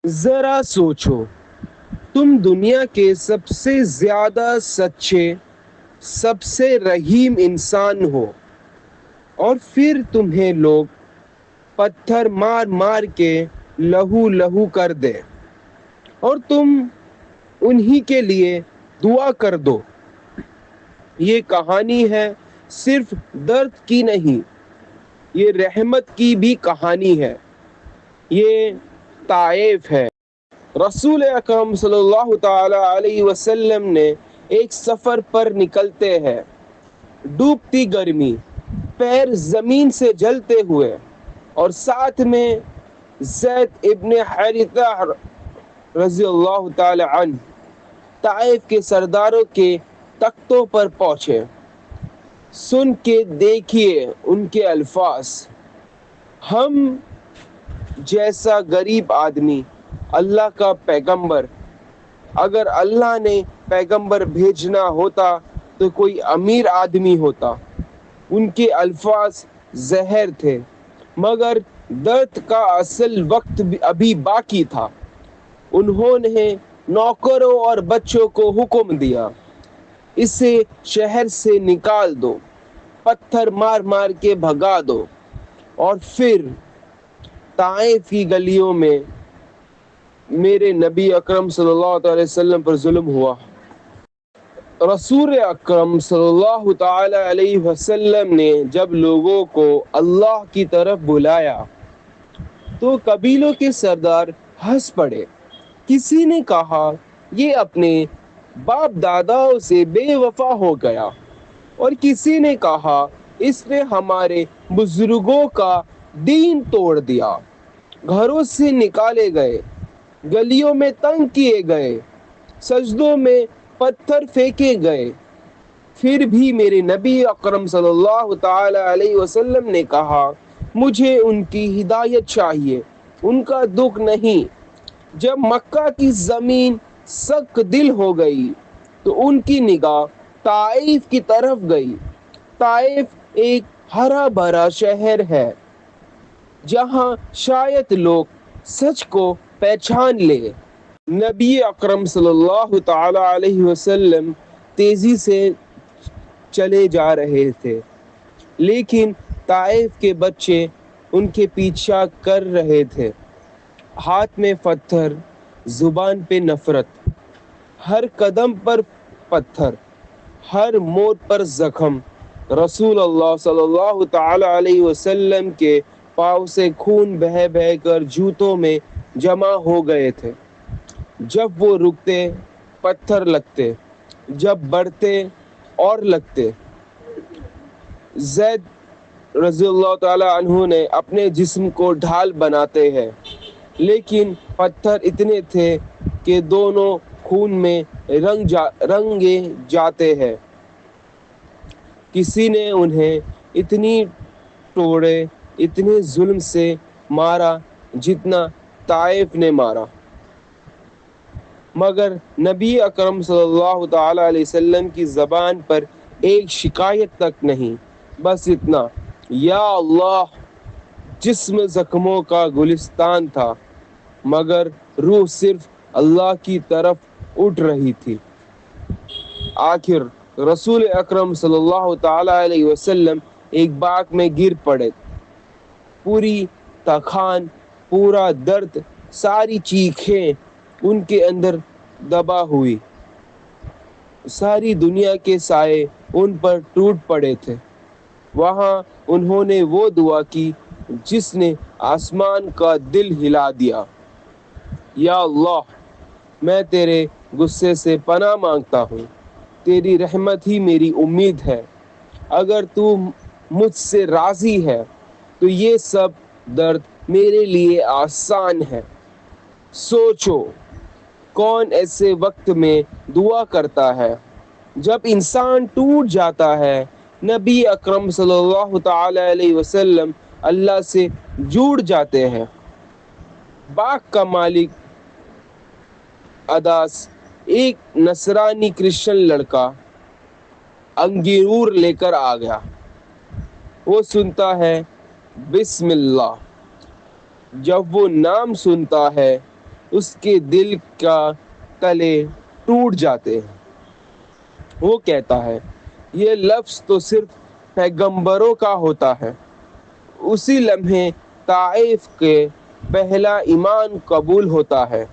ذرا سوچو، تم دنیا کے سب سے زیادہ سچے، سب سے رحیم انسان ہو، اور پھر تمہیں لوگ پتھر مار مار کے لہو لہو کر دے اور تم انہی کے لیے دعا کر دو۔ یہ کہانی ہے صرف درد کی نہیں، یہ رحمت کی بھی کہانی ہے۔ یہ طائف ہے۔ رسول اکرم صلی اللہ تعالی علیہ وسلم نے ایک سفر پر نکلتے ہیں، ڈوبتی گرمی، پیر زمین سے جلتے ہوئے، اور ساتھ میں زید ابن حارثہ رضی اللہ تعالی عنہ۔ طائف کے سرداروں کے تختوں پر پہنچے۔ سن کے دیکھیے ان کے الفاظ: ہم جیسا غریب آدمی، اللہ کا پیغمبر، اگر اللہ نے پیغمبر بھیجنا ہوتا تو کوئی امیر آدمی ہوتا۔ ان کے الفاظ زہر تھے، مگر درد کا اصل وقت ابھی باقی تھا۔ انہوں نے نوکروں اور بچوں کو حکم دیا، اسے شہر سے نکال دو، پتھر مار مار کے بھگا دو۔ اور پھر طائف کی گلیوں میں میرے نبی اکرم صلی اللہ علیہ وسلم پر ظلم ہوا۔ رسول اکرم صلی اللہ تعالی علیہ وسلم نے جب لوگوں کو اللہ کی طرف بلایا تو قبیلوں کے سردار ہنس پڑے۔ کسی نے کہا یہ اپنے باپ داداؤں سے بے وفا ہو گیا، اور کسی نے کہا اس نے ہمارے بزرگوں کا دین توڑ دیا۔ گھروں سے نکالے گئے، گلیوں میں تنگ کیے گئے، سجدوں میں پتھر پھینکے گئے، پھر بھی میرے نبی اکرم صلی اللہ تعالی علیہ وسلم نے کہا مجھے ان کی ہدایت چاہیے، ان کا دکھ نہیں۔ جب مکہ کی زمین سک دل ہو گئی تو ان کی نگاہ طائف کی طرف گئی۔ طائف ایک ہرا بھرا شہر ہے جہاں شاید لوگ سچ کو پہچان لے۔ نبی اکرم صلی اللہ تعالی علیہ وسلم تیزی سے چلے جا رہے تھے، لیکن طائف کے بچے ان کے پیچھا کر رہے تھے، ہاتھ میں پتھر، زبان پہ نفرت، ہر قدم پر پتھر، ہر موڑ پر زخم۔ رسول اللہ صلی اللہ تعالی علیہ وسلم کے پاؤں سے خون بہہ بہہ کر جوتوں میں جمع ہو گئے تھے۔ جب وہ رکتے پتھر لگتے، جب بڑھتے اور لگتے۔ زید رضی اللہ تعالی عنہ نے اپنے جسم کو ڈھال بناتے ہیں، لیکن پتھر اتنے تھے کہ دونوں خون میں رنگے جاتے ہیں۔ کسی نے انہیں اتنی توڑے، اتنے ظلم سے مارا جتنا طائف نے مارا، مگر نبی اکرم صلی اللہ تعالی علیہ وسلم کی زبان پر ایک شکایت تک نہیں، بس اتنا: یا اللہ۔ جسم زخموں کا گلستان تھا، مگر روح صرف اللہ کی طرف اٹھ رہی تھی۔ آخر رسول اکرم صلی اللہ تعالی علیہ وسلم ایک باغ میں گر پڑے۔ پوری تھکان، پورا درد، ساری چیخیں ان کے اندر دبا ہوئی۔ ساری دنیا کے سائے ان پر ٹوٹ پڑے تھے۔ وہاں انہوں نے وہ دعا کی جس نے آسمان کا دل ہلا دیا: یا اللہ، میں تیرے غصے سے پناہ مانگتا ہوں، تیری رحمت ہی میری امید ہے۔ اگر تو مجھ سے راضی ہے تو یہ سب درد میرے لیے آسان ہے۔ سوچو، کون ایسے وقت میں دعا کرتا ہے جب انسان ٹوٹ جاتا ہے؟ نبی اکرم صلی اللہ تعالی علیہ وسلم اللہ سے جڑ جاتے ہیں۔ باغ کا مالک اداس، ایک نصرانی کرسچن لڑکا، انگور لے کر آ گیا۔ وہ سنتا ہے بسم اللہ۔ جب وہ نام سنتا ہے اس کے دل کا تلے ٹوٹ جاتے ہیں۔ وہ کہتا ہے یہ لفظ تو صرف پیغمبروں کا ہوتا ہے۔ اسی لمحے طائف کے پہلا ایمان قبول ہوتا ہے،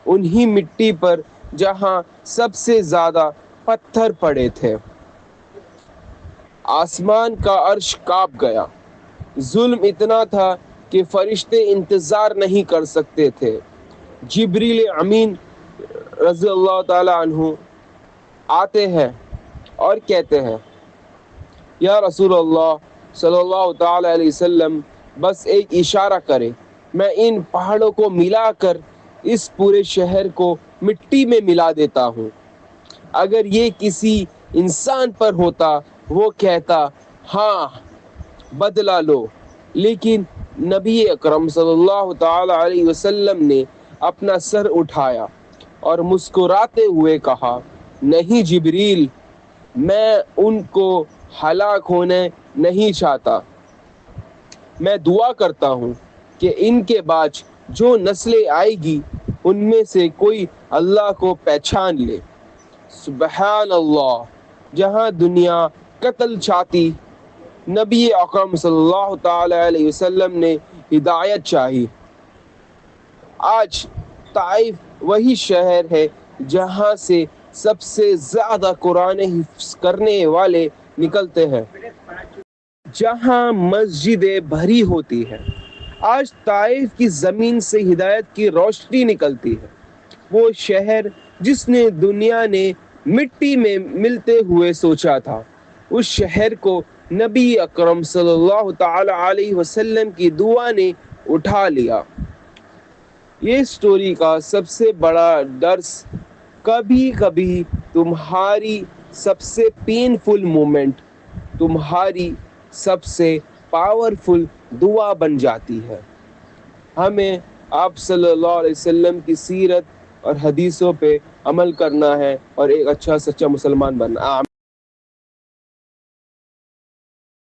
انہی مٹی پر جہاں سب سے زیادہ پتھر پڑے تھے۔ آسمان کا عرش کانپ گیا۔ ظلم اتنا تھا کہ فرشتے انتظار نہیں کر سکتے تھے۔ جبریل امین رضی اللہ تعالی عنہ آتے ہیں اور کہتے ہیں یا رسول اللہ صلی اللہ تعالی علیہ وسلم، بس ایک اشارہ کرے، میں ان پہاڑوں کو ملا کر اس پورے شہر کو مٹی میں ملا دیتا ہوں۔ اگر یہ کسی انسان پر ہوتا وہ کہتا ہاں بدلہ لو، لیکن نبی اکرم صلی اللہ تعالی علیہ وسلم نے اپنا سر اٹھایا اور مسکراتے ہوئے کہا نہیں جبریل، میں ان کو ہلاک ہونے نہیں چاہتا، میں دعا کرتا ہوں کہ ان کے بعد جو نسلیں آئے گی ان میں سے کوئی اللہ کو پہچان لے۔ سبحان اللہ، جہاں دنیا قتل چاہتی، نبی اکرم صلی اللہ تعالی علیہ وسلم نے ہدایت چاہی۔ آج طائف وہی شہر ہے جہاں سے سب سے زیادہ قرآن حفظ کرنے والے نکلتے ہیں، جہاں مسجدیں بھری ہوتی ہیں۔ آج طائف کی زمین سے ہدایت کی روشنی نکلتی ہے۔ وہ شہر جس نے دنیا نے مٹی میں ملتے ہوئے سوچا تھا، اس شہر کو نبی اکرم صلی اللہ تعالی علیہ وسلم کی دعا نے اٹھا لیا۔ یہ سٹوری کا سب سے بڑا درس، کبھی کبھی تمہاری سب سے پینفل مومنٹ تمہاری سب سے پاورفل دعا بن جاتی ہے۔ ہمیں آپ صلی اللہ علیہ وسلم کی سیرت اور حدیثوں پہ عمل کرنا ہے اور ایک اچھا سچا مسلمان بننا۔